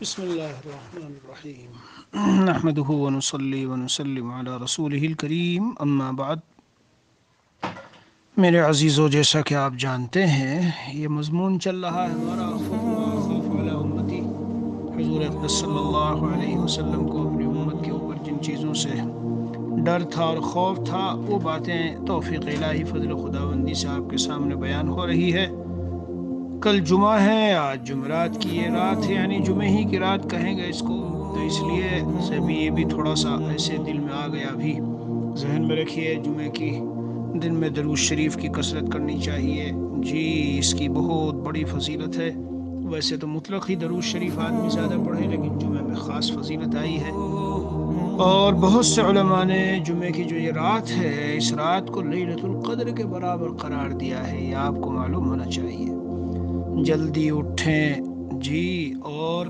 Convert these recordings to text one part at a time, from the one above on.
بسم اللہ الرحمن الرحیم نحمده ونصلی ونسلم علی رسولہ الکریم اما بعد۔ میرے عزیزو، جیسا کہ آپ جانتے ہیں یہ مضمون چل رہا ہے ہمارا خوف علی امتی۔ حضور اقدس صلی اللہ علیہ وسلم کو اپنی امت کے اوپر جن چیزوں سے ڈر تھا اور خوف تھا وہ باتیں توفیق الہی فضل خداوندی سے آپ کے سامنے بیان ہو رہی ہے۔ کل جمعہ ہے، آج جمعرات کی یہ رات ہے، یعنی جمعے ہی کی رات کہیں گے اس کو، تو اس لیے سے بھی یہ بھی تھوڑا سا ایسے دل میں آ گیا۔ بھی ذہن میں رکھیے جمعے کی دن میں درود شریف کی کثرت کرنی چاہیے جی، اس کی بہت بڑی فضیلت ہے۔ ویسے تو مطلق ہی درود شریف آدمی زیادہ پڑھے، لیکن جمعے میں خاص فضیلت آئی ہے، اور بہت سے علماء نے جمعے کی جو یہ رات ہے اس رات کو لیلۃ القدر کے برابر قرار دیا ہے، یہ آپ کو معلوم ہونا چاہیے۔ جلدی اٹھیں جی، اور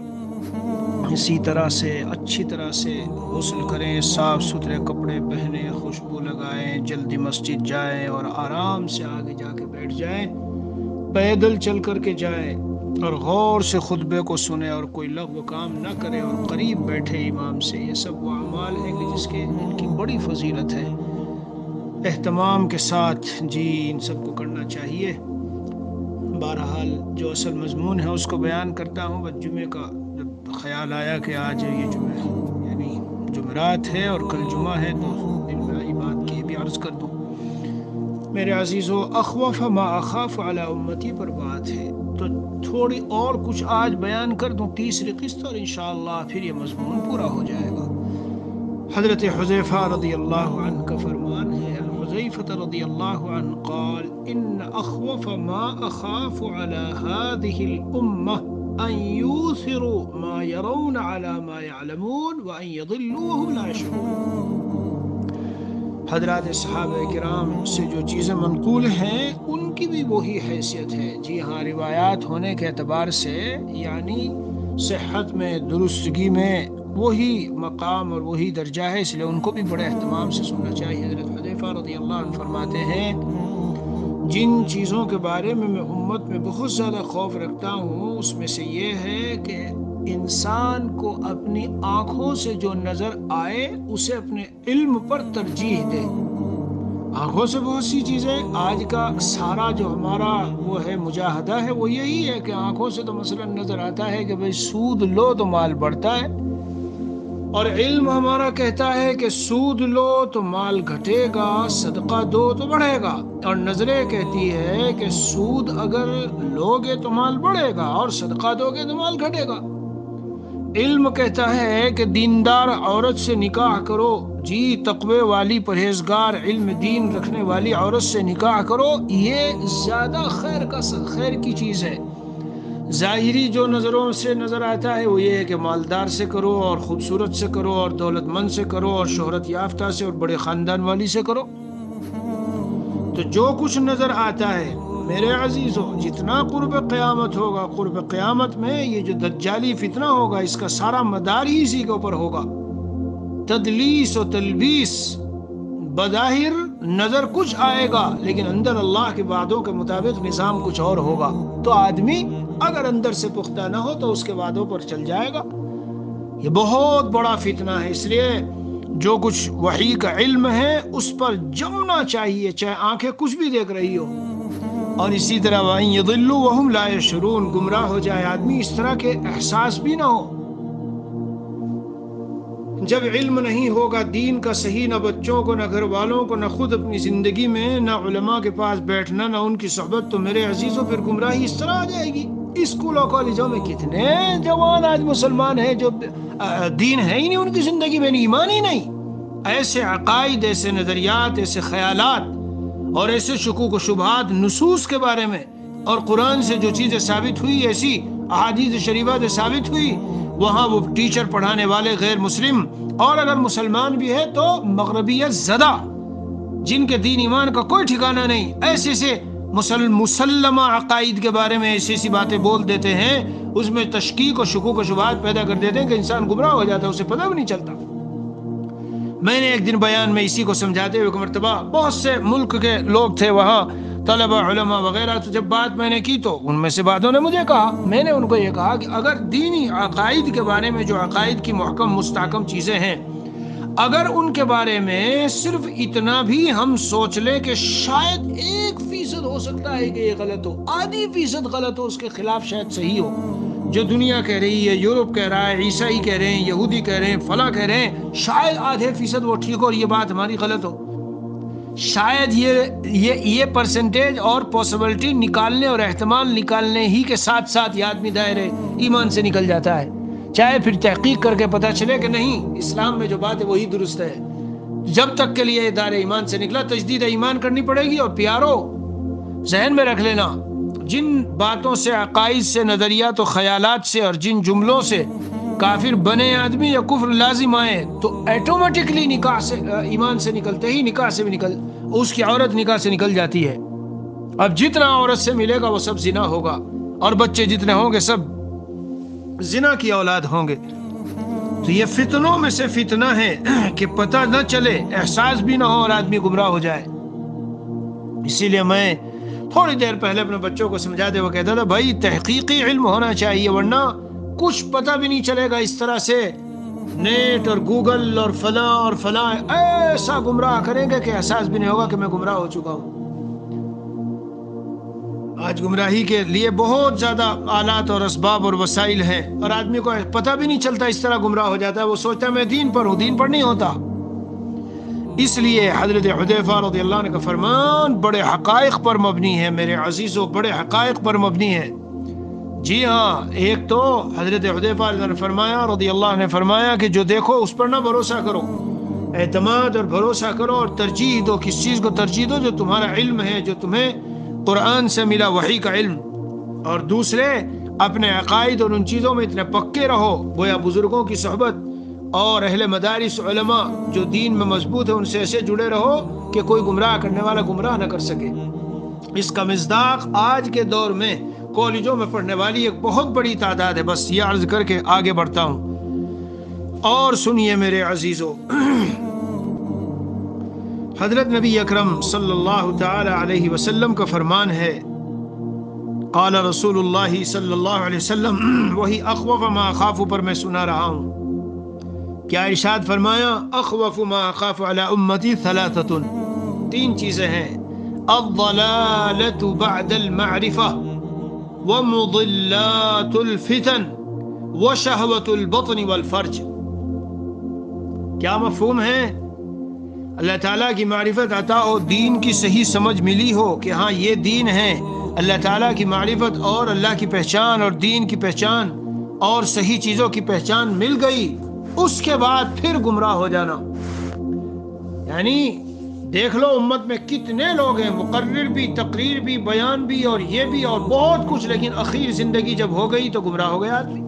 اسی طرح سے اچھی طرح سے غسل کریں، صاف ستھرے کپڑے پہنیں، خوشبو لگائیں، جلدی مسجد جائیں اور آرام سے آگے جا کے بیٹھ جائیں، پیدل چل کر کے جائیں اور غور سے خطبے کو سنیں اور کوئی لغو کام نہ کرے اور قریب بیٹھے امام سے۔ یہ سب وہ اعمال ہیں کہ جن کی بڑی فضیلت ہے، اہتمام کے ساتھ جی ان سب کو کرنا چاہیے۔ بہرحال جو اصل مضمون ہے اس کو بیان کرتا ہوں۔ بس جمعے کا جب خیال آیا کہ آج یہ جمعہ یعنی جمعرات ہے اور کل جمعہ ہے، تو دل میں آئی بات کی بھی عرض کر دوں۔ میرے عزیزو، اخوف ما اخاف علی امتی پر بات ہے، تو تھوڑی اور کچھ آج بیان کر دوں، تیسری قسط، اور انشاءاللہ پھر یہ مضمون پورا ہو جائے گا۔ حضرت حذیفہ رضی اللہ عنہ کا فرمان ہے، حذیفہ رضی اللہ عنہ قال ان اخوف ما اخاف على هذه الامة ان يوثروا ما يرون على ما يعلمون وان يضلوا وهم لا يشعرون۔ حضرات صحابہ کرام سے جو چیزیں منقول ہیں ان کی بھی وہی حیثیت ہے، جی ہاں، روایات ہونے کے اعتبار سے یعنی صحت میں، درستگی میں وہی مقام اور وہی درجہ ہے، اس لیے ان کو بھی بڑے اہتمام سے سننا چاہیے۔ حضرت حذیفہ رضی اللہ عنہ فرماتے ہیں جن چیزوں کے بارے میں امت میں بہت زیادہ خوف رکھتا ہوں اس میں سے یہ ہے کہ انسان کو اپنی آنکھوں سے جو نظر آئے اسے اپنے علم پر ترجیح دے۔ آنکھوں سے بہت سی چیزیں، آج کا سارا جو ہمارا وہ ہے مجاہدہ ہے وہ یہی ہے کہ آنکھوں سے تو مثلا نظر آتا ہے کہ بھئی سود لو تو مال بڑھتا ہے، اور علم ہمارا کہتا ہے کہ سود لو تو مال گھٹے گا، صدقہ دو تو بڑھے گا، اور نظریں کہتی ہے کہ سود اگر لوگے تو مال بڑھے گا اور صدقہ دو گے تو مال گھٹے گا۔ علم کہتا ہے کہ دیندار عورت سے نکاح کرو، جی تقوی والی پرہیزگار علم دین رکھنے والی عورت سے نکاح کرو، یہ زیادہ خیر کی چیز ہے۔ ظاہری جو نظروں سے نظر آتا ہے وہ یہ ہے کہ مالدار سے کرو اور خوبصورت سے کرو اور دولت مند سے کرو اور شہرت یافتہ سے اور بڑے خاندان والی سے کرو۔ تو جو کچھ نظر آتا ہے میرے عزیزو، جتنا قرب قیامت ہوگا، قرب قیامت میں یہ جو دجالی فتنہ ہوگا اس کا سارا مدار ہی اسی کے اوپر ہوگا۔ تدلیس و تلبیس، بظاہر نظر کچھ آئے گا لیکن اندر اللہ کے وعدوں کے مطابق نظام کچھ اور ہوگا، تو آدمی اگر اندر سے پختہ نہ ہو تو اس کے وعدوں پر چل جائے گا۔ یہ بہت بڑا فتنہ ہے، اس لیے جو کچھ وحی کا علم ہے اس پر جمنا چاہیے، چاہے آنکھیں کچھ بھی دیکھ رہی ہو۔ اور اسی طرح وَإِن يَضِلُّوا وَهُمْ لَا يَشْعُرُونَ، گمراہ ہو جائے آدمی اس طرح کے احساس بھی نہ ہو۔ جب علم نہیں ہوگا دین کا صحیح، نہ بچوں کو، نہ گھر والوں کو، نہ خود اپنی زندگی میں، نہ علماء کے پاس بیٹھنا، نہ ان کی صحبت، تو میرے عزیزوں پھر گمراہی اس طرح آ جائے گی۔ اسکولوں کالجوں میں کتنے جوان آج مسلمان ہیں جو دین ہے ہی نہیں ان کی زندگی میں، ایمان ہی نہیں، ایسے عقائد، ایسے نظریات، ایسے خیالات اور ایسے شکوک و شبہات نصوص کے بارے میں، اور قرآن سے جو چیزیں ثابت ہوئی، ایسی احادیث شریفہ سے ثابت ہوئی، وہاں وہ ٹیچر پڑھانے والے غیر مسلم، اور اگر مسلمان بھی ہے تو مغربیت زدہ، جن کے دین ایمان کا کوئی ٹھکانہ نہیں، ایسے سے مسلمہ عقائد کے بارے میں ایسی ایسی باتیں بول دیتے ہیں، اس میں تشکیک و شکوک و شبہات پیدا کر دیتے ہیں کہ انسان گمراہ ہو جاتا ہے، اسے پتہ بھی نہیں چلتا۔ میں نے ایک دن بیان میں اسی کو سمجھاتے ہوئے ایک مرتبہ، بہت سے ملک کے لوگ تھے وہاں، طلبہ علماء وغیرہ. تو جب بات میں نے کی تو ان میں سے بعضوں نے مجھے کہا، میں نے ان کو یہ کہا کہ اگر دینی عقائد کے بارے میں جو عقائد کی محکم مستحکم چیزیں ہیں، اگر ان کے بارے میں صرف اتنا بھی ہم سوچ لیں کہ شاید 1% ہو سکتا ہے کہ یہ غلط ہو، 0.5% غلط ہو، اس کے خلاف شاید صحیح ہو، جو دنیا کہہ رہی ہے، یورپ کہہ رہا ہے، عیسائی کہہ رہے ہیں، یہودی کہہ رہے ہیں، فلاں کہہ رہے ہیں، شاید 0.5% وہ ٹھیک ہو اور یہ بات ہماری غلط ہو، شاید یہ پرسنٹیج اور پاسبلٹی نکالنے اور احتمال نکالنے ہی کے ساتھ ساتھ یہ آدمی دائرے ایمان سے نکل جاتا ہے، چاہے پھر تحقیق کر کے پتہ چلے کہ نہیں اسلام میں جو بات ہے وہی درست ہے. جب تک کے لیے دائرے ایمان سے نکلا تجدید ایمان کرنی پڑے گی. اور پیارو ذہن میں رکھ لینا، جن باتوں سے، عقائد سے، نظریات و خیالات سے اور جن جملوں سے کافر بنے آدمی یا کفر لازم آئے تو ایٹومیٹکلی نکاح سے، ایمان سے نکلتے ہی نکاح سے بھی اس کی عورت نکاح سے نکل جاتی ہے. اب جتنا عورت سے ملے گا وہ سب زنا ہوگا، اور بچے جتنے ہوں گے سب زنا کی اولاد ہوں گے. تو یہ فتنوں میں سے فتنہ ہے کہ پتہ نہ چلے، احساس بھی نہ ہو اور آدمی گمراہ ہو جائے. اسی لیے میں تھوڑی دیر پہلے اپنے بچوں کو سمجھاتے ہوئے کہتا تھا بھائی تحقیقی علم ہونا چاہیے، ورنہ کچھ پتہ بھی نہیں چلے گا. اس طرح سے نیٹ اور گوگل اور فلاں ایسا گمراہ کریں گے کہ احساس بھی نہیں ہوگا کہ میں گمراہ ہو چکا ہوں. آج گمراہی کے لیے بہت زیادہ آلات اور اسباب اور وسائل ہیں، اور آدمی کو پتہ بھی نہیں چلتا، اس طرح گمراہ ہو جاتا ہے. وہ سوچتا ہے میں دین پر ہوں، دین پر نہیں ہوتا. اس لیے حضرت حذیفہ رضی اللہ عنہ کا فرمان بڑے حقائق پر مبنی ہے میرے عزیزوں، بڑے حقائق پر مبنی ہے. جی ہاں، ایک تو حضرت حذیفہ رضی اللہ عنہ نے فرمایا کہ جو دیکھو اس پر نہ بھروسہ کرو، اعتماد اور بھروسہ کرو اور ترجیح دو. کس چیز کو ترجیح دو؟ جو تمہارا علم ہے، جو تمہیں قرآن سے ملا وحی کا علم. اور دوسرے اپنے عقائد اور ان چیزوں میں اتنے پکے رہو، گویا بزرگوں کی صحبت اور اہل مدارس علماء جو دین میں مضبوط ہے ان سے ایسے جڑے رہو کہ کوئی گمراہ کرنے والا گمراہ نہ کر سکے. اس کا مصداق آج کے دور میں کالجوں میں پڑھنے والی ایک بہت بڑی تعداد ہے. بس یہ عرض کر کے آگے بڑھتا ہوں. اور سنیے میرے عزیزو، حضرت نبی اکرم صلی اللہ تعالی علیہ وسلم کا فرمان ہے، قال رسول اللہ صلی اللہ علیہ وسلم، وہی اخوف ما اخاف پر میں سنا رہا ہوں. کیا ارشاد فرمایا؟ اخوف ما اخاف علی امتی ثلاثۃ، 3 چیزیں ہیں، الضلالۃ بعد المعرفہ، ومضلات الفتن، وشہوۃ البطن والفرج. کیا مفہوم ہے؟ اللہ تعالیٰ کی معرفت عطا ہو، دین کی صحیح سمجھ ملی ہو کہ ہاں یہ دین ہے، اللہ تعالیٰ کی معرفت اور اللہ کی پہچان اور دین کی پہچان اور صحیح چیزوں کی پہچان مل گئی، اس کے بعد پھر گمراہ ہو جانا. یعنی دیکھ لو امت میں کتنے لوگ ہیں، مقرر بھی، تقریر بھی، بیان بھی اور یہ بھی اور بہت کچھ، لیکن اخیر زندگی جب ہو گئی تو گمراہ ہو گیا آدمی.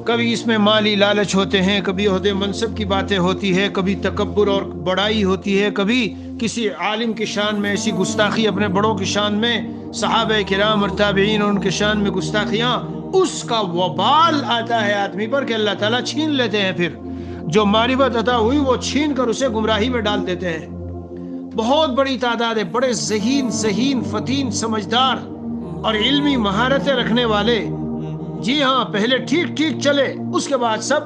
کبھی اس میں مالی لالچ ہوتے ہیں، کبھی عہدے منصب کی باتیں ہوتی ہے، کبھی تکبر اور بڑائی ہوتی ہے، کبھی کسی عالم کی شان میں ایسی گستاخی، اپنے بڑوں کی شان میں، صحابہ کرام اور تابعین اور ان کے شان میں گستاخیاں، اس کا وبال آتا ہے آدمی پر کہ اللہ تعالیٰ چھین لیتے ہیں. پھر جو معرفت عطا ہوئی وہ چھین کر اسے گمراہی میں ڈال دیتے ہیں. بہت بڑی تعداد ہے، بڑے ذہین فتین سمجھدار اور علمی مہارتیں رکھنے والے. جی ہاں، پہلے ٹھیک چلے، اس کے بعد سب.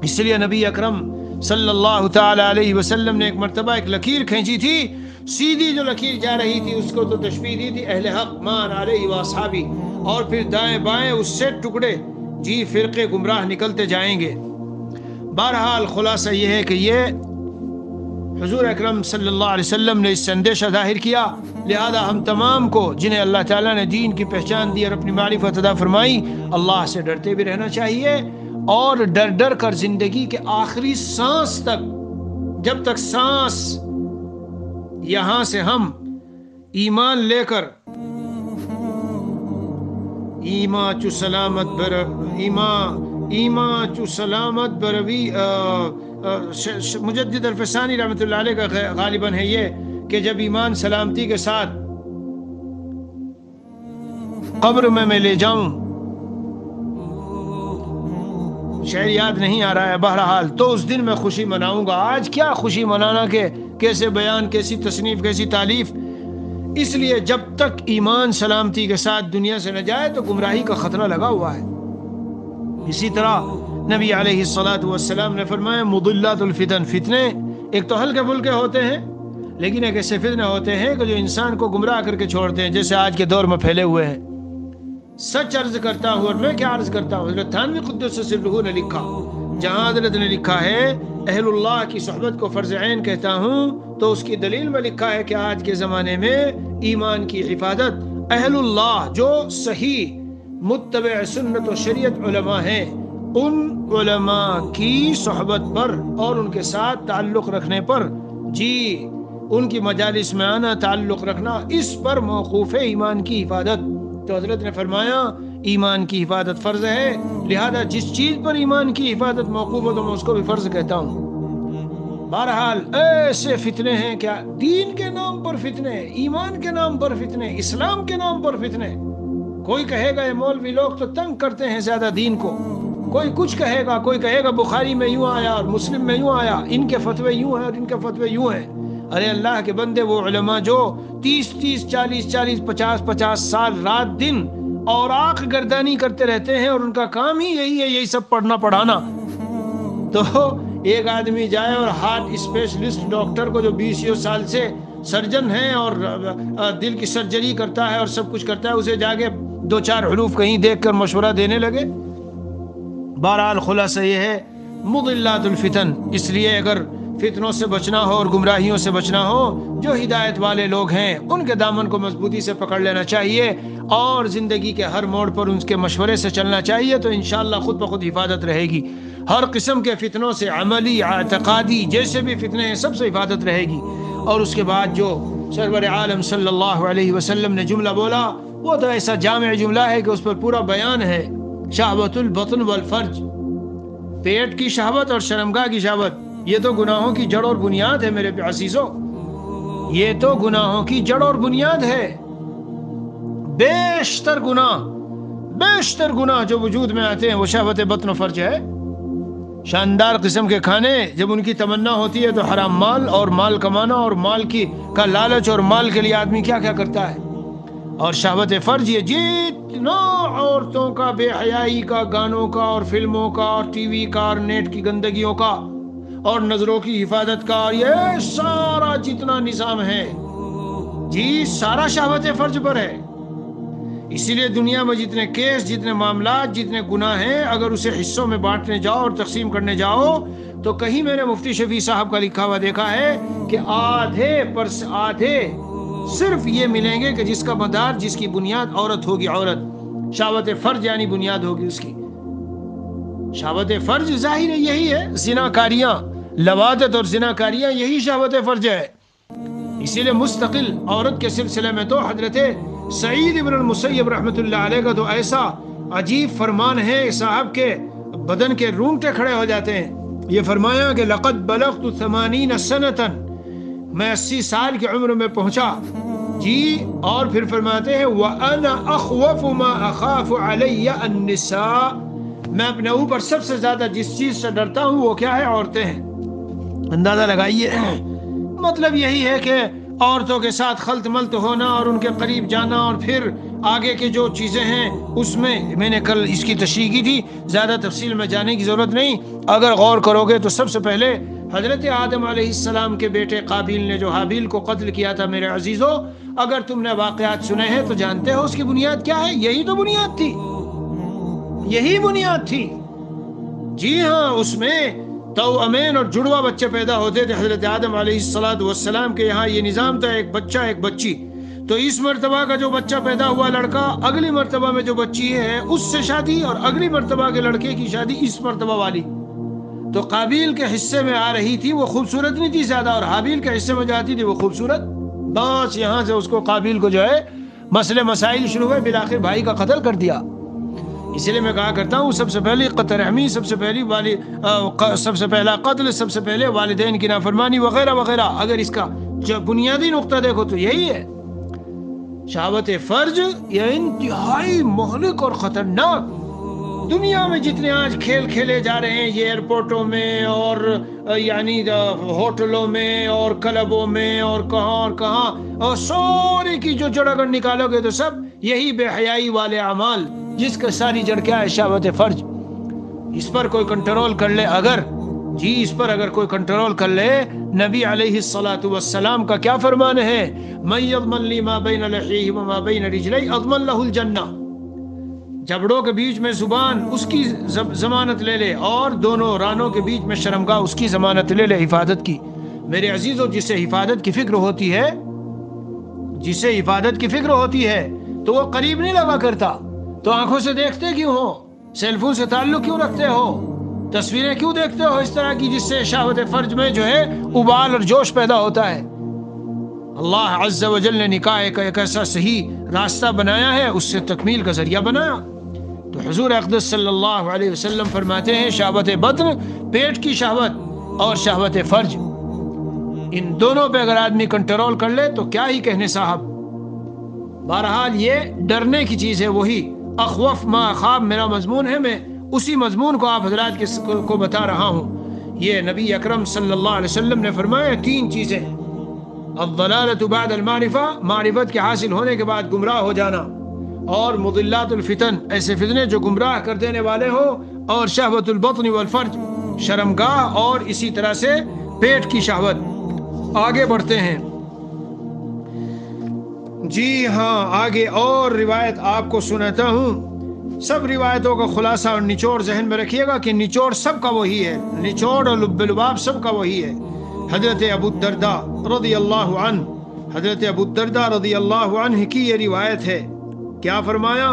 اس لیے نبی اکرم صلی اللہ تعالی علیہ وسلم نے ایک مرتبہ ایک لکیر کھینچی تھی، سیدھی جو لکیر جا رہی تھی اس کو تو تشبیہ دی تھی اہل حق مان علیہ واصحابی، اور پھر دائیں بائیں اس سے ٹکڑے، جی فرقے گمراہ نکلتے جائیں گے. بہرحال خلاصہ یہ ہے کہ یہ حضور اکرم صلی اللہ علیہ وسلم نے اس سے اندیشہ ظاہر کیا. لہذا ہم تمام کو جنہیں اللہ تعالیٰ نے دین کی پہچان دی اور اپنی معرفت عطا فرمائی، اللہ سے ڈرتے بھی رہنا چاہیے، اور ڈر کر زندگی کے آخری سانس تک، جب تک سانس یہاں سے ہم ایمان لے کر ایمان چو سلامت بروی مجدد الفسانی رحمۃ اللہ علیہ کا غالباً ہے یہ کہ جب ایمان سلامتی کے ساتھ قبر میں لے جاؤں، شعر یاد نہیں آ رہا ہے، بہرحال تو اس دن میں خوشی مناؤں گا. آج کیا خوشی منانا کہ کیسے بیان، کیسی تصنیف، کیسی تالیف۔ اس لیے جب تک ایمان سلامتی کے ساتھ دنیا سے نہ جائے تو گمراہی کا خطرہ لگا ہوا ہے۔ اسی طرح نبی علیہ الصلوۃ والسلام نے فرمایا مضلات الفتن، فتنے ایک تو ہلکے پھلکے ہوتے ہیں، لیکن ایک ایسے فتنے ہوتے ہیں کہ جو انسان کو گمراہ کر کے چھوڑتے ہیں، جیسے آج کے دور میں پھیلے ہوئے ہیں۔ سچ عرض کرتا ہوں، اور میں کیا عرض کرتا ہوں، حضرت تھانوی قدس سرہ نے لکھا، جہاں حضرت نے لکھا ہے اہل اللہ کی صحبت کو فرض عین کہتا ہوں، تو اس کی دلیل میں لکھا ہے کہ آج کے زمانے میں ایمان کی حفاظت اہل اللہ جو صحیح متبع سنت و شریعت علماء ہیں، ان علماء کی صحبت پر اور ان کے ساتھ تعلق رکھنے پر، جی ان کی مجالس میں آنا، تعلق رکھنا، اس پر موقوف ہے ایمان کی حفاظت۔ تو حضرت نے فرمایا ایمان کی حفاظت فرض ہے، لہذا جس چیز پر ایمان کی حفاظت موقوف ہو تو میں اس کو بھی فرض کہتا ہوں۔ بہرحال ایسے فتنے ہیں، کیا دین کے نام پر فتنے، ایمان کے نام پر فتنے، اسلام کے نام پر فتنے۔ کوئی کہے گا یہ مولوی لوگ تو تنگ کرتے ہیں زیادہ دین کو، کوئی کچھ کہے گا، کوئی کہے گا بخاری میں یوں آیا اور مسلم میں یوں آیا، ان کے فتوے یوں ہیں اور ان کے فتوے یوں ہیں۔ ارے اللہ کے بندے، وہ علماء جو 30 40 50 سال رات دن اور آنکھ گردانی کرتے رہتے ہیں اور ان کا کام ہی یہی ہے، یہی سب پڑھنا پڑھانا، تو ایک آدمی جائے اور ہارٹ اسپیشلسٹ ڈاکٹر کو جو 20 سال سے سرجن ہے اور دل کی سرجری کرتا ہے اور سب کچھ کرتا ہے، اسے جا کے 2-4 حروف کہیں دیکھ کر مشورہ دینے لگے۔ بہرحال خلاصہ یہ ہے مضلات الفتن۔ اس لیے اگر فتنوں سے بچنا ہو اور گمراہیوں سے بچنا ہو، جو ہدایت والے لوگ ہیں ان کے دامن کو مضبوطی سے پکڑ لینا چاہیے اور زندگی کے ہر موڑ پر ان کے مشورے سے چلنا چاہیے، تو انشاءاللہ خود بخود حفاظت رہے گی۔ ہر قسم کے فتنوں سے، عملی، اعتقادی، جیسے بھی فتنے ہیں، سب سے حفاظت رہے گی۔ اور اس کے بعد جو سرور عالم صلی اللہ علیہ وسلم نے جملہ بولا، وہ تو ایسا جامع جملہ ہے کہ اس پر پورا بیان ہے۔ شہوت البطن والفرج، پیٹ کی شہوت اور شرمگاہ کی شہوت، یہ تو گناہوں کی جڑ اور بنیاد ہے میرے عزیزوں، یہ تو گناہوں کی جڑ اور بنیاد ہے۔ بیشتر گناہ جو وجود میں آتے ہیں وہ شہوت بطن و فرج ہے۔ شاندار قسم کے کھانے جب ان کی تمنا ہوتی ہے تو حرام مال اور مال کمانا اور مال کا لالچ اور مال کے لیے آدمی کیا کیا کرتا ہے۔ اور شہوت فرج، یہ جتنا عورتوں کا بے حیائی کا، گانوں کا اور فلموں کا اور ٹی وی کا اور نیٹ کی گندگیوں کا اور نظروں کی حفاظت کا، یہ سارا جتنا نظام ہے، جی سارا شہوت فرج پر ہے۔ اسی لیے دنیا میں جتنے کیس، جتنے معاملات، جتنے گناہ ہیں، اگر اسے حصوں میں بانٹنے جاؤ اور تقسیم کرنے جاؤ تو کہیں میں نے مفتی شفیع صاحب کا لکھا ہوا دیکھا ہے کہ آدھے پر سے آدھے صرف یہ ملیں گے کہ جس کا مدار، جس کی بنیاد عورت ہوگی، عورت شہوت فرج یعنی بنیاد ہوگی اس کی۔ شہوت فرج ظاہر یہی ہے، زناکاریاں، لواطت اور زناکاریاں، یہی شہوت فرج ہے۔ اسی لیے مستقل عورت کے سلسلے میں تو حضرت سعید ابن المسیب رحمۃ اللہ علیہ کا تو ایسا عجیب فرمان ہے صاحب کے بدن کے رونگٹے کھڑے ہو جاتے ہیں۔ یہ فرمایا کہ لقد بلغت 80 سنۃ، میں 80 سال کی عمر میں پہنچا، جی، اور پھر فرماتے ہیں وَأَنَا أَخْوَفُ مَا أَخَافُ عَلَيَّ النِّسَاء، میں اپنے اوپر سب سے زیادہ جس چیز سے ڈرتا ہوں وہ کیا ہے؟ عورتیں ہیں۔ اندازہ لگائیے، مطلب یہی ہے کہ عورتوں کے ساتھ خلط ملط ہونا اور ان کے قریب جانا، اور پھر آگے کے جو چیزیں ہیں اس میں نے کل اس کی تشریح کی تھی، زیادہ تفصیل میں جانے کی ضرورت نہیں۔ اگر غور کرو گے تو سب سے پہلے حضرت آدم علیہ السلام کے بیٹے قابیل نے جو حابیل کو قتل کیا تھا، میرے عزیزو، اگر تم نے واقعات سنے ہیں تو جانتے ہو اس کی بنیاد کیا ہے؟ یہی تو بنیاد تھی، یہی بنیاد تھی۔ جی ہاں، اس میں توامین اور جڑوا بچے پیدا ہوتے تھے۔ حضرت آدم علیہ السلام کے یہاں یہ نظام تھا، ایک بچہ ایک بچی، تو اس مرتبہ کا جو بچہ پیدا ہوا لڑکا، اگلی مرتبہ میں جو بچی ہے اس سے شادی، اور اگلی مرتبہ کے لڑکے کی شادی اس مرتبہ والی۔ تو قابیل کے حصے میں آ رہی تھی وہ خوبصورت نہیں تھی زیادہ، اور حابیل کے حصے میں جاتی تھی وہ خوبصورت، بس یہاں سے اس کو قابیل کو جو ہے مسائل شروع ہوئے، بالآخر بھائی کا قتل کر دیا۔ اسی لیے میں کہا کرتا ہوں سب سے پہلی قطع رحمی، سب سے پہلا قتل، سب سے پہلے والدین کی نافرمانی وغیرہ وغیرہ۔ اگر اس کا جو بنیادی نقطہ دیکھو تو یہی ہے۔ شہوت فرج یہ انتہائی مہلک اور خطرناک دنیا میں جتنے آج کھیل کھیلے جا رہے ہیں، یہ ایئرپورٹوں میں اور یعنی ہوٹلوں میں اور کلبوں میں اور کہاں، اور سوری کی جو جڑ اگر نکالو گے تو سب یہی بے حیائی والے اعمال، جس کا ساری جڑ کیا ہے؟ شہوت فرج۔ اس پر کوئی کنٹرول کر لے اس پر اگر کوئی کنٹرول کر لے، نبی علیہ الصلوۃ والسلام کا کیا فرمان ہے؟ من یضمن لی ما بین لحیہ وما بین رجلی اضمن لہ الجنہ۔ جبڑوں کے بیچ میں زبان، اس کی ضمانت لے لے، اور دونوں رانوں کے بیچ میں شرمگاہ، اس کی ضمانت لے لے حفاظت کی۔ میرے عزیزو، جسے حفاظت کی فکر ہوتی ہے تو وہ قریب نہیں لگا کرتا۔ تو آنکھوں سے دیکھتے کیوں ہو؟ سیل فون سے تعلق کیوں رکھتے ہو؟ تصویریں کیوں دیکھتے ہو اس طرح کی، جس سے شہوت فرج میں جو ہے ابال اور جوش پیدا ہوتا ہے؟ اللہ عز و جل نے نکاح ایک ایسا صحیح راستہ بنایا ہے، اس سے تکمیل کا ذریعہ بنایا۔ تو حضور اقدس صلی اللہ علیہ وسلم فرماتے ہیں شہوت بطن، پیٹ کی شہوت، اور شہوت فرج، ان دونوں پہ اگر آدمی کنٹرول کر لے تو کیا ہی کہنے صاحب۔ بہرحال یہ ڈرنے کی چیز ہے، وہی اخوف ما اخاف میرا مضمون ہے، میں اسی مضمون کو آپ حضرات کو بتا رہا ہوں۔ یہ نبی اکرم صلی اللہ علیہ وسلم نے فرمایا 3 چیزیں: الضلالۃ بعد المعرفہ، معرفت کے حاصل ہونے کے بعد گمراہ ہو جانا، اور مضلات الفتن، ایسے فتنے جو گمراہ کر دینے والے ہو، اور شہوت البطن والفرج، شرمگاہ اور اسی طرح سے پیٹ کی شہوت۔ آگے بڑھتے ہیں، جی ہاں، آگے اور روایت آپ کو سناتا ہوں۔ سب روایتوں کا خلاصہ اور نچوڑ ذہن میں رکھیے گا کہ نچوڑ سب کا وہی ہے، نچوڑ اور لب لباب سب کا وہی ہے۔ حضرت ابو الدرداء رضی اللہ عنہ، حضرت ابو الدرداء رضی اللہ عنہ کی یہ روایت ہے، کیا فرمایا؟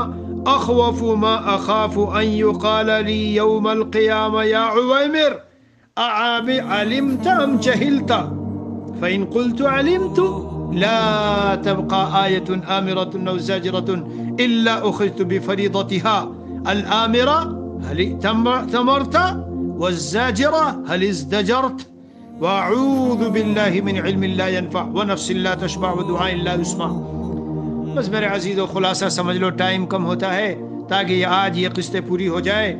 اخوف ما اخاف ان يقال لي يوم القيامة يا عويمر علمت ام جهلت فإن قلت علمت لا تبقى آية آمرة أو زاجرة إلا أخذت بفريضتها، الآمرة هل ائتمرت والزاجرة هل ازدجرت، وأعوذ بالله من علم لا ينفع ونفس لا تشبع ودعاء لا يسمع۔ بس میرے عزیزو، خلاصہ سمجھ لو، ٹائم کم ہوتا ہے تاکہ آج یہ قسطیں پوری ہو جائے۔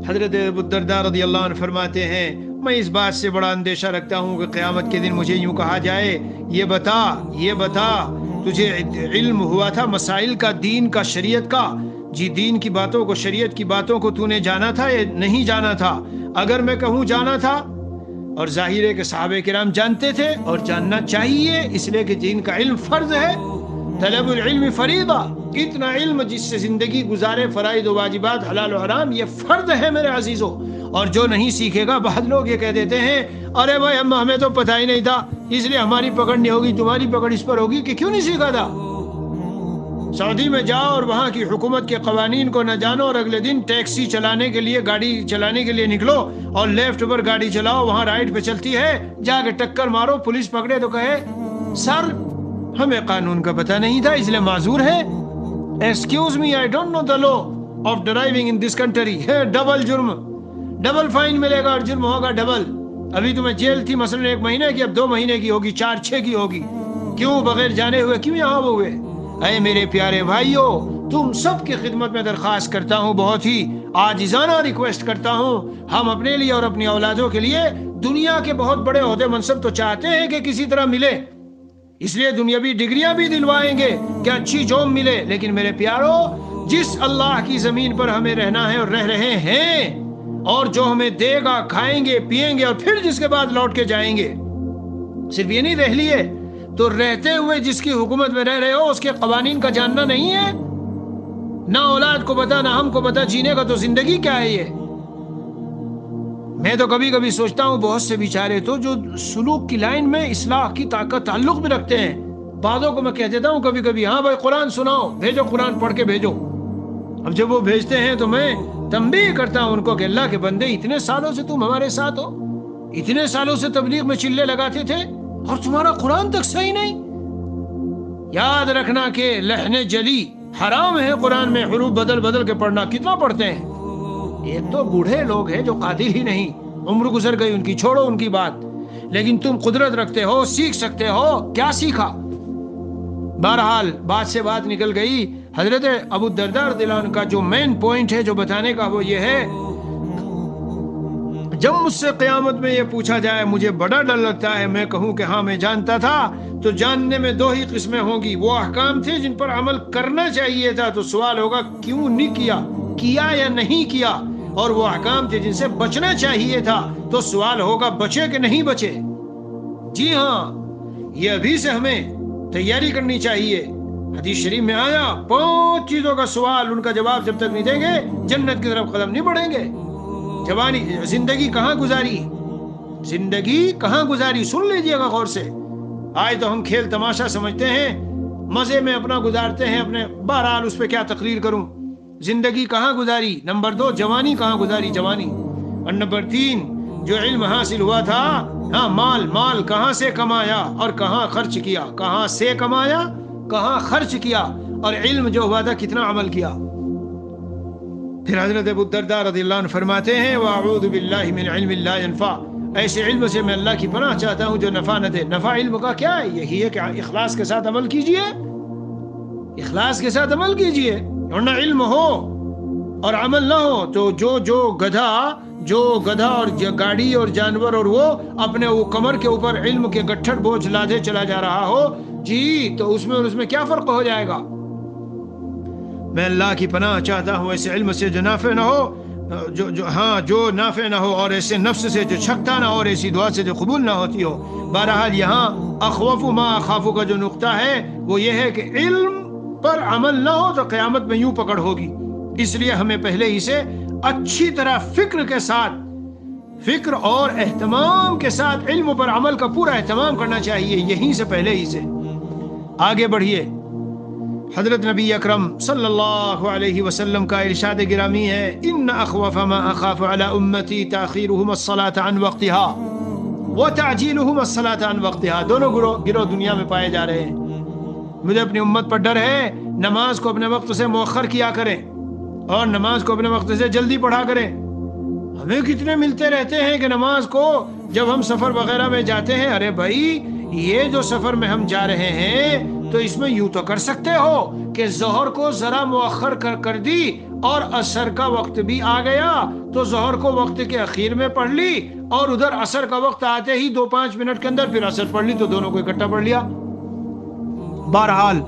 حضرت ابو الدرداء رضی اللہ عنہ فرماتے ہیں، میں اس بات سے بڑا اندیشہ رکھتا ہوں کہ قیامت کے دن مجھے یوں کہا جائے، یہ بتا تجھے علم ہوا تھا مسائل کا، دین کا، شریعت کا؟ جی، دین کی باتوں کو، شریعت کی باتوں کو تو نے جانا تھا یا نہیں جانا تھا؟ اگر میں کہوں جانا تھا، اور ظاہر ہے کہ صحابہ کرام جانتے تھے اور جاننا چاہیے، اس لیے کہ دین کا علم فرض ہے، طلب العلم فریضہ، اتنا علم جس سے زندگی گزارے، فرائض و واجبات، حلال و حرام، یہ فرض ہے میرے عزیزو۔ اور جو نہیں سیکھے گا، بعض لوگ یہ کہہ دیتے ہیں، ارے بھائی ہمیں تو پتہ ہی نہیں تھا، اس لیے ہماری پکڑ نہیں ہوگی، تمہاری پکڑ اس پر ہوگی کہ کیوں نہیں سیکھا تھا۔ سعودی میں جاؤ اور وہاں کی حکومت کے قوانین کو نہ جانو، اور اگلے دن ٹیکسی چلانے کے لیے، گاڑی چلانے کے لیے نکلو اور لیفٹ پر گاڑی چلاؤ، وہاں رائٹ پہ چلتی ہے، جا کے ٹکر مارو، پولیس پکڑے تو کہے سر ہمیں قانون کا پتہ نہیں تھا، اس لیے معذور ہے۔ Excuse me, I don't know the law of driving in this country. Double جرم، ڈبل فائن ملے گا اور جرم ہوگا ڈبل۔ ابھی تمہیں جیل تھی مثلا 1 مہینے کی، اب 2 مہینے کی ہوگی، 4-6 کی ہوگی۔ کیوں؟ بغیر جانے ہوئے کیوں یہاں ہوئے؟ اے میرے پیارے بھائیو، تم سب کی خدمت میں درخواست کرتا ہوں، بہت ہی عاجزانہ ریکویسٹ کرتا ہوں، ہم اپنے لیے اور اپنی اولادوں کے لیے دنیا کے بہت بڑے عہدے منصب تو چاہتے ہیں کہ کسی طرح ملے، اس لیے دنیاوی ڈگریاں بھی دلوائیں گے کہ اچھی جاب ملے، لیکن میرے پیارو، جس اللہ کی زمین پر ہمیں رہنا ہے اور رہ رہے ہیں، اور جو ہمیں دے گا، کھائیں گے، پیئیں گے، اور پھر جس کے بعد لوٹ کے جائیں گے، صرف یہ نہیں رہ لیے تو رہتے ہوئے جس کی حکومت میں رہ رہے ہو، اس کے قوانین کا جاننا نہیں ہے، نہ اولاد کو پتا، نہ ہم کو پتا، جینے کا تو زندگی کیا ہے یہ۔ میں تو کبھی کبھی سوچتا ہوں، بہت سے بیچارے تو جو سلوک کی لائن میں اصلاح کی طاقت تعلق بھی رکھتے ہیں، بعضوں کو میں کہہ دیتا ہوں کبھی کبھی، ہاں بھائی قرآن سناؤ، بھیجو، قرآن پڑھ کے بھیجو۔ اب جب وہ بھیجتے ہیں تو میں تنبیہ کرتا ہوں ان کو کہ اللہ کے بندے، اتنے سالوں سے تم ہمارے ساتھ ہو، اتنے سالوں سے تبلیغ میں چلے لگاتے تھے، اور تمہارا قرآن تک صحیح نہیں۔ یاد رکھنا کہ لحن جلی حرام ہے، قرآن میں حروف بدل بدل کے پڑھنا۔ کتنا پڑھتے ہیں؟ ایک تو بوڑھے لوگ ہیں جو قادر ہی نہیں، عمر گزر گئی ان کی، چھوڑو ان کی بات، لیکن تم قدرت رکھتے ہو، سیکھ سکتے ہو، کیا سیکھا؟ بہرحال بات سے بات نکل گئی، حضرت ابو الدرداء رضی اللہ عنہ کا جو مین پوائنٹ ہے جو بتانے کا وہ یہ ہے، جب مجھ سے قیامت میں یہ پوچھا جائے مجھے بڑا ڈر لگتا ہے، میں کہوں کہ ہاں میں جانتا تھا، تو جاننے میں دو ہی قسمیں ہوں گی، وہ احکام تھے جن پر عمل کرنا چاہیے تھا تو سوال ہوگا کیوں نہیں کیا یا نہیں کیا، اور وہ احکام تھے جن سے بچنا چاہیے تھا تو سوال ہوگا بچے کہ نہیں بچے۔ جی ہاں، یہ ابھی سے ہمیں تیاری کرنی چاہیے۔ حدیث شریف میں آیا 5 چیزوں کا سوال، ان کا جواب جب تک نہیں دیں گے جنت کی طرف قدم نہیں بڑھیں گے۔ جوانی، زندگی کہاں گزاری، زندگی کہاں گزاری، سن لیجئے گا غور سے۔ آج تو ہم کھیل تماشا سمجھتے ہیں، مزے میں اپنا گزارتے ہیں اپنے، بہرحال اس پہ کیا تقریر کروں۔ زندگی کہاں گزاری، نمبر 2 جوانی کہاں گزاری، جوانی، اور نمبر 3 جو علم حاصل ہوا تھا، ہاں مال کہاں سے کمایا اور کہاں خرچ کیا، کہاں سے کمایا کہاں خرچ کیا، اور علم جو ہوا تھا کتنا عمل کیا۔ پھر حضرت ابو الدرداء رضی اللہ عنہ فرماتے ہیں وَأَعُوذُ بِاللَّهِ مِنْ عِلْمٍ لَا يَنْفَعُ، ایسے علم سے میں اللہ کی پناہ چاہتا ہوں جو نفع نہ دے۔ نفع علم کا کیا ہے؟ یہی ہے کہ اخلاص کے ساتھ عمل کیجئے، اخلاص کے ساتھ عمل کیجئے، ورنہ علم ہو اور عمل نہ ہو تو جو گدھا اور گاڑی اور جانور اور وہ اپنے وہ کمر کے اوپر علم کے گٹھڑ بوجھ لادے چلا جا رہا ہو، جی تو اس میں کیا فرق ہو جائے گا۔ میں اللہ کی پناہ چاہتا ہوں ایسے علم سے جو نافع نہ ہو، جو نافع نہ ہو، اور ایسے نفس سے جو چھکتا نہ ہو، اور ایسی دعا سے جو قبول نہ ہوتی ہو۔ بہرحال یہاں اخوف ما اخاف کا جو نقطہ ہے وہ یہ ہے کہ علم پر عمل نہ ہو تو قیامت میں یوں پکڑ ہوگی۔ اس لیے ہمیں پہلے ہی سے اچھی طرح فکر کے ساتھ، فکر اور اہتمام کے ساتھ علم پر عمل کا پورا اہتمام کرنا چاہیے، یہیں سے پہلے ہی سے۔ آگے بڑھیے، حضرت نبی اکرم صلی اللہ علیہ وسلم کا ارشاد گرامی ہے ان اخوف ما اخاف علی امتی تاخیرهم الصلاة عن وقتها وتعجیلهم الصلاة عن وقتها۔ دونوں گروہ دنیا میں پائے جا رہے ہیں۔ مجھے اپنی امت پر ڈر ہے، نماز کو اپنے وقت سے مؤخر کیا کریں اور نماز کو اپنے وقت سے جلدی پڑھا کریں۔ ہمیں کتنے ملتے رہتے ہیں کہ نماز کو جب ہم سفر وغیرہ میں جاتے ہیں، ارے بھائی یہ جو سفر میں ہم جا رہے ہیں تو اس میں یوں تو کر سکتے ہو کہ ظہر کو ذرا مؤخر کر دی اور عصر کا وقت بھی آ گیا تو ظہر کو وقت کے اخیر میں پڑھ لی، اور ادھر عصر کا وقت آتے ہی 2-5 منٹ کے اندر پھر عصر پڑھ لی، تو دونوں کو اکٹھا پڑھ لیا۔ بہرحال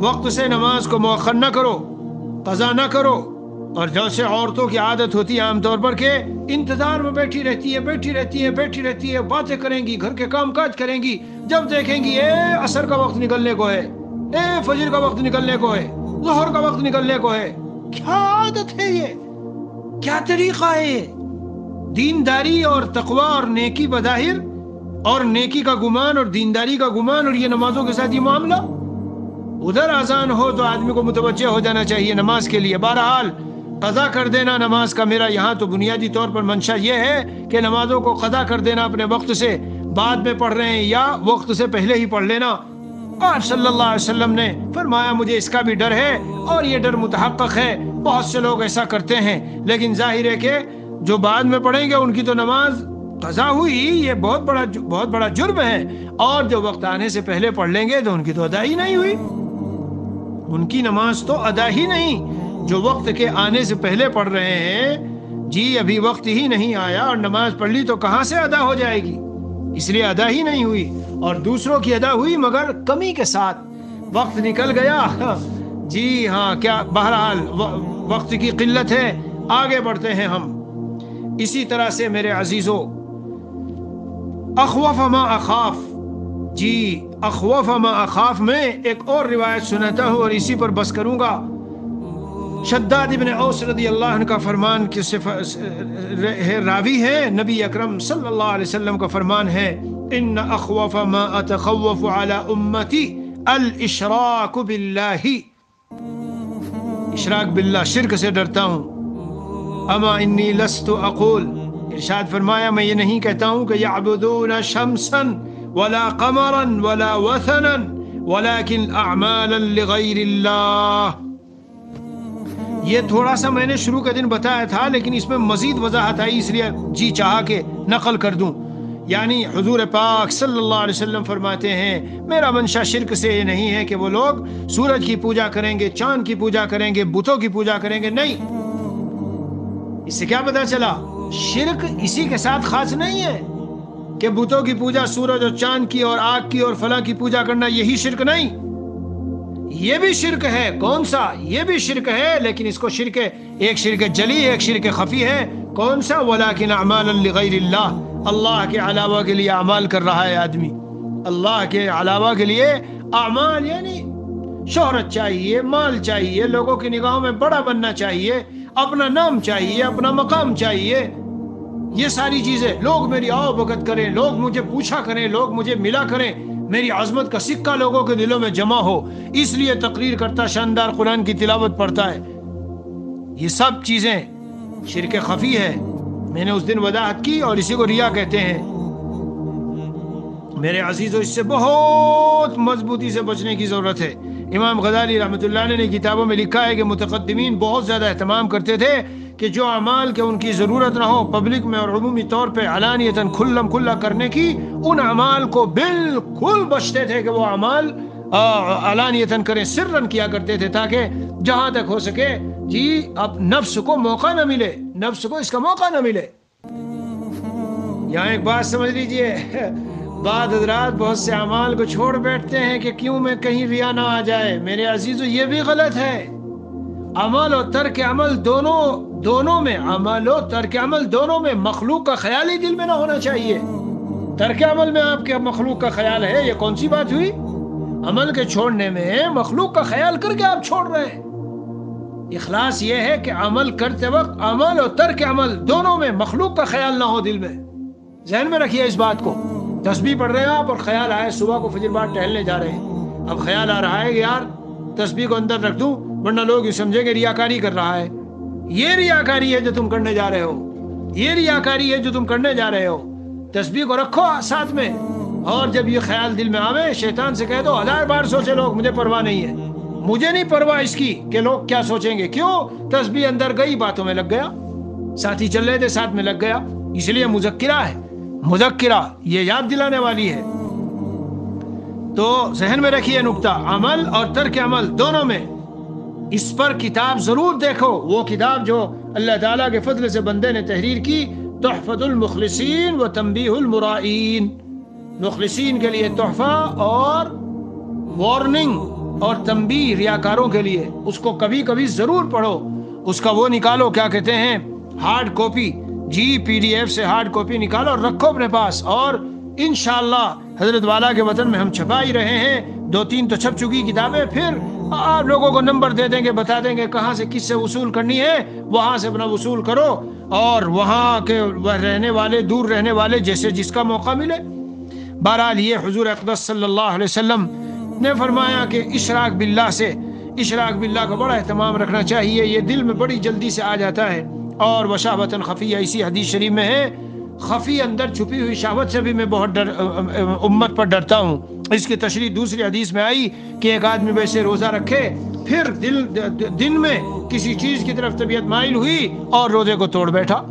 وقت سے نماز کو مؤخر نہ کرو، قضا نہ کرو، اور جیسے عورتوں کی عادت ہوتی ہے عام طور پر کہ انتظار میں بیٹھی رہتی ہے، باتیں کریں گی، گھر کے کام کاج کریں گی، جب دیکھیں گی اے عصر کا وقت نکلنے کو ہے، اے فجر کا وقت نکلنے کو ہے، ظہر کا وقت نکلنے کو ہے۔ کیا عادت ہے یہ؟ کیا طریقہ ہے یہ؟ دینداری اور تقوی اور نیکی بظاہر، اور نیکی کا گمان اور دینداری کا گمان، اور یہ نمازوں کے ساتھ یہ معاملہ۔ ادھر اذان ہو تو آدمی کو متوجہ ہو جانا چاہیے نماز کے لیے۔ بہرحال قضا کر دینا نماز کا، میرا یہاں تو بنیادی طور پر منشا یہ ہے کہ نمازوں کو قضا کر دینا، اپنے وقت سے بعد میں پڑھ رہے ہیں یا وقت سے پہلے ہی پڑھ لینا۔ آپ صلی اللہ علیہ وسلم نے فرمایا مجھے اس کا بھی ڈر ہے، اور یہ ڈر متحقق ہے، بہت سے لوگ ایسا کرتے ہیں، لیکن ظاہر ہے کہ جو بعد میں پڑھیں گے ان کی تو نماز قضا ہوئی، یہ بہت بڑا جرم ہے، اور جو وقت آنے سے پہلے پڑھ لیں گے تو ان کی تو ادا ہی نہیں ہوئی، ان کی نماز تو ادا ہی نہیں۔ جو وقت کے آنے سے پہلے پڑھ رہے ہیں، جی ابھی وقت ہی نہیں آیا اور نماز پڑھ لی تو کہاں سے ادا ہو جائے گی، اس لیے ادا ہی نہیں ہوئی، اور دوسروں کی ادا ہوئی مگر کمی کے ساتھ، وقت نکل گیا، جی ہاں کیا، بہرحال وقت کی قلت ہے۔ آگے بڑھتے ہیں ہم اسی طرح سے میرے عزیزو، اخوف ما اخاف، جی اخوف ما اخاف میں ایک اور روایت سناتا ہوں اور اسی پر بس کروں گا۔ شداد ابن اوس رضی اللہ عنہ کا فرمان راوی ہے، نبی اکرم صلی اللہ علیہ وسلم کا فرمان ہے ان اخوف ما اتخوف علی امتی الاشراک باللہ، اشراک باللہ، شرک سے ڈرتا ہوں۔ اما انی لست اقول، ارشاد فرمایا میں یہ نہیں کہتا ہوں کہ یعبدون شمسا ولا قمرا ولا وثنا ولكن اعمالا لغیر اللہ۔ یہ تھوڑا سا میں نے شروع کے دن بتایا تھا، لیکن اس میں مزید وضاحت آئی، اس لیے جی چاہا کہ نقل کر دوں۔ یعنی حضور پاک صلی اللہ علیہ وسلم فرماتے ہیں میرا منشا شرک سے یہ نہیں ہے کہ وہ لوگ سورج کی پوجا کریں گے، چاند کی پوجا کریں گے، بتوں کی پوجا کریں گے، نہیں۔ اس سے کیا پتا چلا؟ شرک اسی کے ساتھ خاص نہیں ہے کہ بتوں کی پوجا، سورج اور چاند کی اور آگ کی اور فلاں کی پوجا کرنا یہی شرک نہیں، یہ بھی شرک ہے۔ کون سا؟ یہ بھی شرک ہے، لیکن اس کو شرک، ایک شرک جلی ایک شرک خفی ہے۔ کون سا؟ وَلَكِنْ أَعْمَالًا لِغَيْرِ اللَّهِ، اللہ کے علاوہ کے لیے اعمال کر رہا ہے آدمی، اللہ کے علاوہ کے لیے اعمال، یعنی شہرت چاہیے، مال چاہیے، لوگوں کی نگاہوں میں بڑا بننا چاہیے، اپنا نام چاہیے، اپنا مقام چاہیے، یہ ساری چیزیں، لوگ میری آؤ بھگت کریں، لوگ مجھے پوچھا کریں، لوگ مجھے ملا کریں، میری عظمت کا سکہ لوگوں کے دلوں میں جمع ہو، اس لیے تقریر کرتا، شاندار قرآن کی تلاوت پڑھتا ہے۔ یہ سب چیزیں شرک خفی ہے۔ میں نے اس دن وضاحت کی، اور اسی کو ریا کہتے ہیں۔ میرے عزیزوں، اس سے بہت مضبوطی سے بچنے کی ضرورت ہے۔ امام غزالی رحمۃ اللہ علیہ نے کتابوں میں لکھا ہے کہ متقدمین بہت زیادہ اہتمام کرتے تھے کہ جو اعمال کے ان کی ضرورت نہ ہو پبلک میں اور عمومی طور پہ علانیتاً کھلم کھلا کرنے کی، ان اعمال کو بالکل بچتے تھے کہ وہ اعمال علانیتاً کریں، سرن کیا کرتے تھے، تاکہ جہاں تک ہو سکے جی اب نفس کو موقع نہ ملے، نفس کو اس کا موقع نہ ملے۔ یہاں ایک بات سمجھ لیجئے، بعض حضرات بہت سے اعمال کو چھوڑ بیٹھتے ہیں کہ کیوں میں کہیں ریا نہ آ جائے۔ میرے عزیزو، یہ بھی غلط ہے۔ عمل اور ترک عمل دونوں میں، عمل و ترک عمل دونوں میں مخلوق کا خیال ہی دل میں نہ ہونا چاہیے۔ ترک عمل میں آپ کے مخلوق کا خیال ہے، یہ کون سی بات ہوئی؟ عمل کے چھوڑنے میں مخلوق کا خیال کر کے آپ چھوڑ رہے ہیں۔ اخلاص یہ ہے کہ عمل کرتے وقت عمل اور ترک عمل دونوں میں مخلوق کا خیال نہ ہو دل میں۔ ذہن میں رکھیے اس بات کو۔ تسبیح پڑھ رہے ہیں آپ اور خیال آئے، صبح کو فجر بعد ٹہلنے جا رہے ہیں، اب خیال آ رہا ہے کہ یار تسبیح کو اندر رکھ دوں ورنہ لوگ یہ سمجھے کہ ریاکاری کر رہا ہے۔ یہ ریاکاری ہے جو تم کرنے جا رہے ہو، یہ ریاکاری ہے جو تم کرنے جا رہے ہو۔ تسبیح کو رکھو ساتھ میں، اور جب یہ خیال دل میں آوے شیطان سے کہہ دو 1000 بار سوچے لوگ، مجھے پرواہ نہیں ہے، مجھے نہیں پرواہ اس کی کہ لوگ کیا سوچیں گے۔ کیوں؟ تسبیح اندر گئی، باتوں میں لگ گیا، ساتھی چل رہے تھے ساتھ میں لگ گیا، اس لیے مذکرہ ہے، مذکرہ یہ یاد دلانے والی ہے۔ تو ذہن میں رکھیے نکتہ، عمل اور ترک عمل دونوں میں۔ اس پر کتاب ضرور دیکھو، وہ کتاب جو اللہ تعالیٰ کے فضل سے بندے نے تحریر کی، تحفۃ المخلصین و تنبیہ المرائین، مخلصین کے لیے تحفہ اور وارننگ اور تنبیہ ریاکاروں کے لیے۔ اس کو کبھی کبھی ضرور پڑھو، اس کا وہ نکالو، کیا کہتے ہیں، ہارڈ کاپی، جی PDF سے ہارڈ کاپی نکالو اور رکھو اپنے پاس، اور انشاءاللہ حضرت والا کے وطن میں ہم چھپا ہی رہے ہیں، 2-3 تو چھپ چکی کتابیں، پھر آپ لوگوں کو نمبر دے دیں گے، بتا دیں گے کہاں سے کس سے وصول کرنی ہے، وہاں سے اپنا وصول کرو، اور وہاں کے رہنے والے، دور رہنے والے، جیسے جس کا موقع ملے۔ بہرحال یہ حضور اقدس صلی اللہ علیہ وسلم نے فرمایا کہ اشراک باللہ کا بڑا اہتمام رکھنا چاہیے، یہ دل میں بڑی جلدی سے آ جاتا ہے، اور وشاوتن خفیہ، اسی حدیث شریف میں ہے، خفی اندر چھپی ہوئی شہوت سے بھی میں بہت امت پر ڈرتا ہوں۔ اس کی تشریح دوسری حدیث میں آئی کہ ایک آدمی ویسے روزہ رکھے، پھر دن میں کسی چیز کی طرف طبیعت مائل ہوئی اور روزے کو توڑ بیٹھا،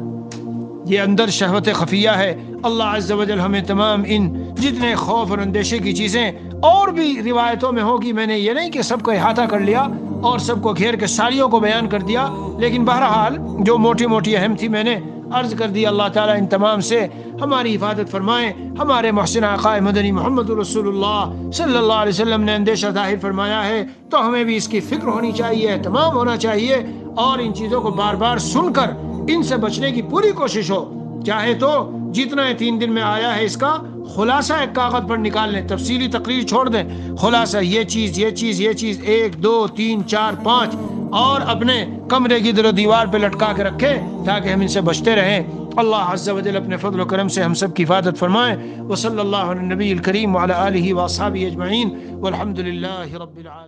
یہ اندر شہوت خفیہ ہے۔ اللہ عز و جل ہمیں تمام ان جتنے خوف اور اندیشے کی چیزیں اور بھی روایتوں میں ہوگی، میں نے یہ نہیں کہ سب کو احاطہ کر لیا اور سب کو گھیر کے ساریوں کو بیان کر دیا، لیکن بہرحال جو موٹی موٹی اہم تھی میں نے عرض کر دی۔ اللہ تعالیٰ ان تمام سے ہماری حفاظت فرمائے۔ ہمارے محسن آقا مدنی محمد رسول اللہ صلی اللہ علیہ وسلم نے اندیشہ ظاہر فرمایا ہے، تو ہمیں بھی اس کی فکر ہونی چاہیے، اہتمام ہونا چاہیے، اور ان چیزوں کو بار بار سن کر ان سے بچنے کی پوری کوشش ہو۔ چاہے تو جتنا 3 دن میں آیا ہے اس کا خلاصہ ایک کاغذ پر نکال لیں، تفصیلی تقریر چھوڑ دیں، خلاصہ یہ چیز 1 2 3 4 5، اور اپنے کمرے کی در و دیوار پہ لٹکا کے رکھیں تاکہ ہم ان سے بچتے رہیں۔ اللہ عز و جل اپنے فضل و کرم سے ہم سب کی حفاظت فرمائے۔ وصلی اللہ علی النبی الکریم وعلی آلہ واصحابہ اجمعین، والحمد للہ رب العالمین۔